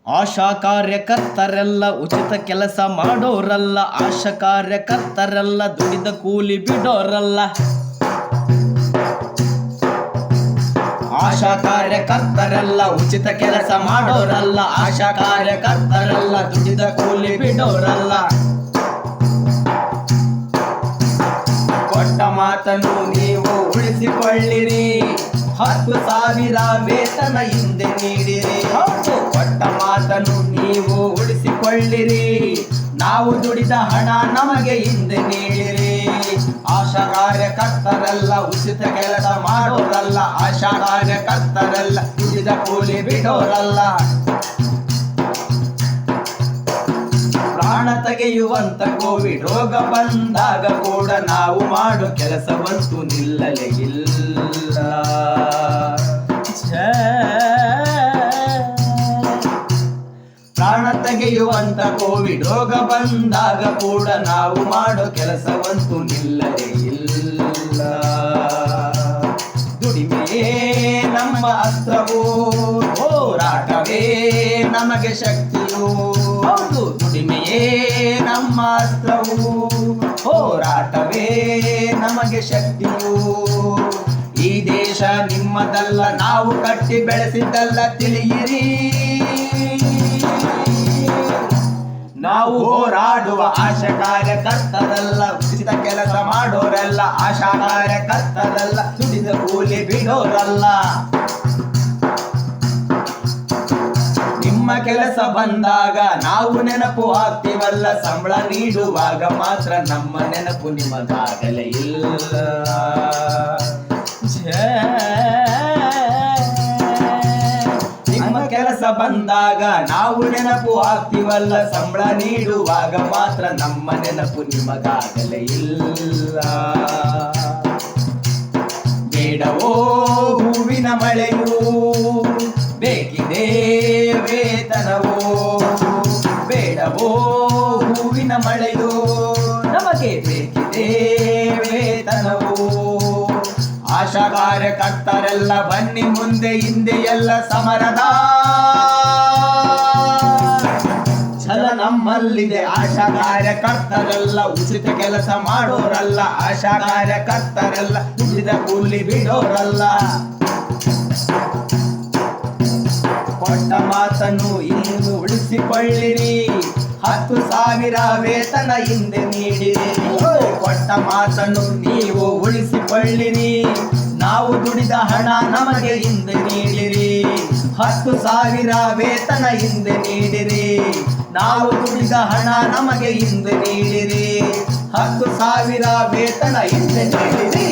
ಆಶಾ ಕಾರ್ಯಕರ್ತರೆಲ್ಲ ಉಚಿತ ಕೆಲಸ ಮಾಡೋರಲ್ಲ, ಆಶಾ ಕಾರ್ಯಕರ್ತರೆಲ್ಲ ದುಡಿದ ಕೂಲಿ ಬಿಡೋರಲ್ಲ. ಆಶಾ ಕಾರ್ಯಕರ್ತರೆಲ್ಲ ಉಚಿತ ಕೆಲಸ ಮಾಡೋರಲ್ಲ, ಆಶಾ ಕಾರ್ಯಕರ್ತರೆಲ್ಲ ದುಡಿದ ಕೂಲಿ ಬಿಡೋರಲ್ಲ. ಕೊಟ್ಟ ಮಾತನ್ನು ನೀವು ಉಳಿಸಿಕೊಳ್ಳಿರಿ, 10,000 ವೇತನ ಹಿಂದೆ ನೀಡಿರಿ. ಕೊಟ್ಟ ಮಾತನ್ನು ನೀವು ಉಳಿಸಿಕೊಳ್ಳಿರಿ, ನಾವು ದುಡಿದ ಹಣ ನಮಗೆ ಹಿಂದೆ ನೀಡಿರಿ. ಆಶಾ ಕಾರ್ಯಕರ್ತರೆಲ್ಲ ಉಚಿತ ಕೆಲಸ ಮಾಡೋರಲ್ಲ, ಆಶಾ ಕಾರ್ಯಕರ್ತರೆಲ್ಲ ದುಡಿದ ಕೂಲಿ ಬಿಡೋರಲ್ಲ. ಪ್ರಾಣ ತೆಗೆಯುವಂತ ಕೋವಿಡ್ ರೋಗ ಬಂದಾಗ ಕೂಡ ನಾವು ಮಾಡೋ ಕೆಲಸವಂತೂ ನಿಲ್ಲಲೇ ಇಲ್ಲ. ಪ್ರಾಣ ತೆಗೆಯುವಂತ ಕೋವಿಡ್ ರೋಗ ಬಂದಾಗ ಕೂಡ ನಾವು ಮಾಡೋ ಕೆಲಸವಂತೂ ನಿಲ್ಲಲೇ ಇಲ್ಲ. ದುಡಿಮೆಯೇ ನಮ್ಮ ಅಸ್ತ್ರವೋ, ಹೋರಾಟವೇ ನಮಗೆ ಶಕ್ತಿಯೋ. ಹೌದು, ದುಡಿಮೆಯೇ ನಮ್ಮ ಅಸ್ತ್ರವೋ, ಹೋರಾಟವೇ ನಮಗೆ ಶಕ್ತಿಯೋ. ಈ ದೇಶ ನಿಮ್ಮದಲ್ಲ, ನಾವು ಕಟ್ಟಿ ಬೆಳೆಸಿದ್ದಲ್ಲ, ತಿಳಿಯಿರಿ. ನಾವು ಹೋರಾಡುವ ಆಶಾ ಕಾರ್ಯಕರ್ತರಲ್ಲ, ಉಚಿತ ಕೆಲಸ ಮಾಡೋರಲ್ಲ, ಆಶಾ ಕಾರ್ಯಕರ್ತರಲ್ಲ, ದುಡಿದ ಕೂಲಿ ಬಿಡೋರಲ್ಲ. ನಿಮ್ಮ ಕೆಲಸ ಬಂದಾಗ ನಾವು ನೆನಪು ಆಗ್ತೀವಲ್ಲ, ಸಂಬಳ ನೀಡುವಾಗ ಮಾತ್ರ ನಮ್ಮ ನೆನಪು ನಿಮಗಾಗಲೇ ಇಲ್ಲ. ನಿಮ್ಮ ಕೆಲಸ ಬಂದಾಗ ನಾವು ನೆನಪು ಆಗ್ತೀವಲ್ಲ, ಸಂಬಳ ನೀಡುವಾಗ ಮಾತ್ರ ನಮ್ಮ ನೆನಪು ನಿಮಗಾಗಲೇ ಇಲ್ಲ. ಬೇಡವೋ ಹೂವಿನ ಮಳೆಯೂ, ಬೇಕಿದೆ ವೇತನವೋ. ಬೇಡವೋ ಹೂವಿನ ಮಳೆಯೋ, ನಮಗೆ ಬೇಕಿದೆ ವೇತನವೋ. ಆಶಾ ಕಾರ್ಯಕರ್ತರೆಲ್ಲ ಬನ್ನಿ ಮುಂದೆ, ಹಿಂದೆ ಎಲ್ಲ ಸಮರದ ಛಲ ನಮ್ಮಲ್ಲಿದೆ. ಆಶಾ ಕಾರ್ಯಕರ್ತರೆಲ್ಲ ಉಚಿತ ಕೆಲಸ ಮಾಡೋರಲ್ಲ, ಆಶಾ ಕಾರ್ಯಕರ್ತರೆಲ್ಲ ದುಡಿದ ಕೂಲಿ ಬಿಡೋರಲ್ಲ. ಕೊಟ್ಟ ಮಾತನ್ನು ಇನ್ನು ಉಳಿಸಿಕೊಳ್ಳಿರಿ, 10,000 ವೇತನ ಹಿಂದೆ ನೀಡಿರಿ. ಕೊಟ್ಟ ಮಾತನ್ನು ನೀವು ಉಳಿಸಿಕೊಳ್ಳಿರಿ, ನಾವು ದುಡಿದ ಹಣ ನಮಗೆ ಹಿಂದೆ ನೀಡಿರಿ. 10,000 ವೇತನ ಹಿಂದೆ ನೀಡಿರಿ, ನಾವು ದುಡಿದ ಹಣ ನಮಗೆ ಹಿಂದೆ ನೀಡಿರಿ. 10,000 ವೇತನ ಹಿಂದೆ ನೀಡಿರಿ.